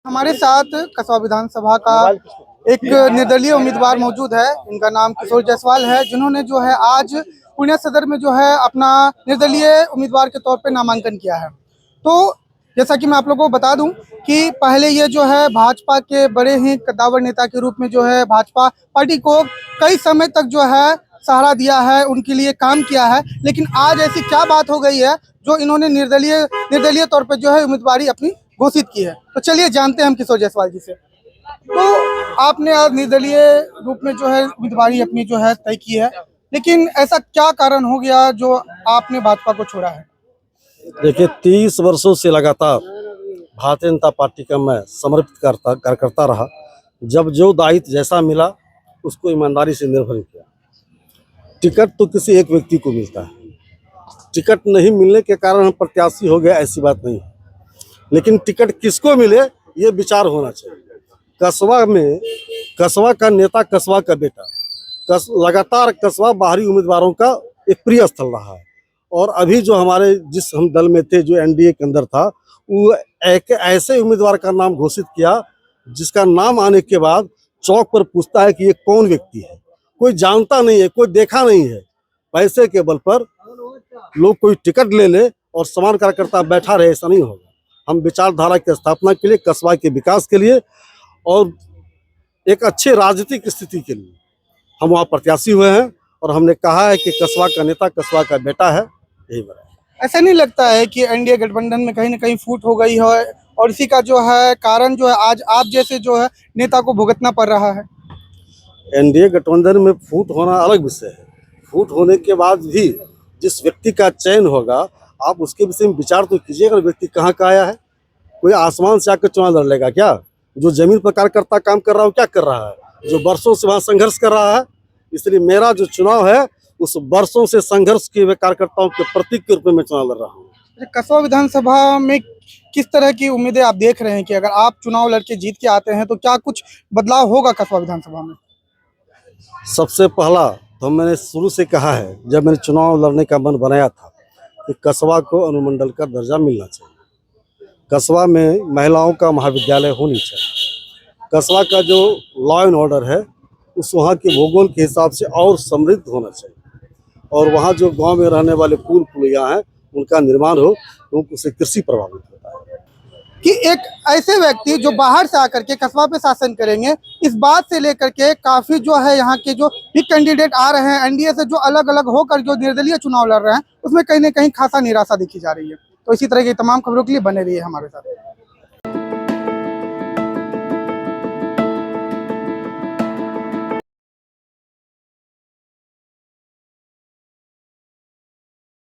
हमारे साथ कस्बा विधानसभा का एक निर्दलीय उम्मीदवार मौजूद है। इनका नाम किशोर जायसवाल है, जिन्होंने जो है आज पुणे सदर में जो है अपना निर्दलीय उम्मीदवार के तौर पे नामांकन किया है। तो जैसा कि मैं आप लोगों को बता दूं कि पहले ये जो है भाजपा के बड़े ही कद्दावर नेता के रूप में जो है भाजपा पार्टी को कई समय तक जो है सहारा दिया है, उनके लिए काम किया है। लेकिन आज ऐसी क्या बात हो गई है जो इन्होंने निर्दलीय तौर पर जो है उम्मीदवारी अपनी घोषित की है। तो चलिए जानते हैं हम किशोर जायसवाल जी से। तो आपने आज निर्दलीय रूप में जो है उम्मीदवारी अपनी जो है तय की है, लेकिन ऐसा क्या कारण हो गया जो आपने भाजपा को छोड़ा है? देखिए, 30 वर्षों से लगातार भारतीय जनता पार्टी का मैं समर्पित कार्यकर्ता रहा। जब जो दायित्व जैसा मिला उसको ईमानदारी से निर्वहन किया। टिकट तो किसी एक व्यक्ति को मिलता है, टिकट नहीं मिलने के कारण हम प्रत्याशी हो गए ऐसी बात नहीं है। लेकिन टिकट किसको मिले ये विचार होना चाहिए। कस्बा का नेता, कस्बा का बेटा, लगातार कस्बा बाहरी उम्मीदवारों का एक प्रिय स्थल रहा है। और अभी जो हमारे जिस हम दल में थे, जो एनडीए के अंदर था, वो एक ऐसे उम्मीदवार का नाम घोषित किया जिसका नाम आने के बाद चौक पर पूछता है कि ये कौन व्यक्ति है। कोई जानता नहीं है, कोई देखा नहीं है। पैसे के बल पर लोग कोई टिकट ले ले और समान कार्यकर्ता बैठा रहे, ऐसा नहीं होगा। हम विचारधारा की स्थापना के लिए, कस्बा के विकास के लिए और एक अच्छे राजनीतिक स्थिति के लिए हम वहाँ प्रत्याशी हुए हैं। और हमने कहा है कि कस्बा का नेता कस्बा का बेटा है, यही बना। ऐसा नहीं लगता है कि एनडीए गठबंधन में कहीं ना कहीं फूट हो गई है और इसी का जो है कारण जो है आज आप जैसे जो है नेता को भुगतना पड़ रहा है? एनडीए गठबंधन में फूट होना अलग विषय है। फूट होने के बाद भी जिस व्यक्ति का चयन होगा, आप उसके विषय में विचार तो कीजिएगा। व्यक्ति कहाँ का आया है? कोई आसमान से आकर चुनाव लड़ लेगा क्या? जो जमीन पर कार्यकर्ता काम कर रहा है, क्या कर रहा है? जो वर्षों से वहाँ संघर्ष कर रहा है। इसलिए मेरा जो चुनाव है उस वर्षों से संघर्ष किए हुए कार्यकर्ताओं के प्रतीक के रूप में मैं चुनाव लड़ रहा हूँ। कस्बा विधानसभा में किस तरह की उम्मीदें आप देख रहे हैं कि अगर आप चुनाव लड़के जीत के आते हैं तो क्या कुछ बदलाव होगा कस्बा विधानसभा में? सबसे पहला तो मैंने शुरू से कहा है, जब मैंने चुनाव लड़ने का मन बनाया था, कि कस्बा को अनुमंडल का दर्जा मिलना चाहिए। कस्बा में महिलाओं का महाविद्यालय होनी चाहिए। कस्बा का जो लॉ एंड ऑर्डर है उस वहाँ के भूगोल के हिसाब से और समृद्ध होना चाहिए। और वहाँ जो गांव में रहने वाले पुल पुलिया हैं उनका निर्माण हो, क्योंकि उससे कृषि प्रभावित होता है। कि एक ऐसे व्यक्ति जो बाहर से आकर के कस्बा पे शासन करेंगे, इस बात से लेकर के काफी जो है यहाँ के जो भी कैंडिडेट आ रहे हैं एनडीए से, जो अलग अलग होकर जो निर्दलीय चुनाव लड़ रहे हैं, उसमें कहीं ना कहीं खासा निराशा दिखी जा रही है। तो इसी तरह की तमाम खबरों के लिए बने रहिए हमारे साथ।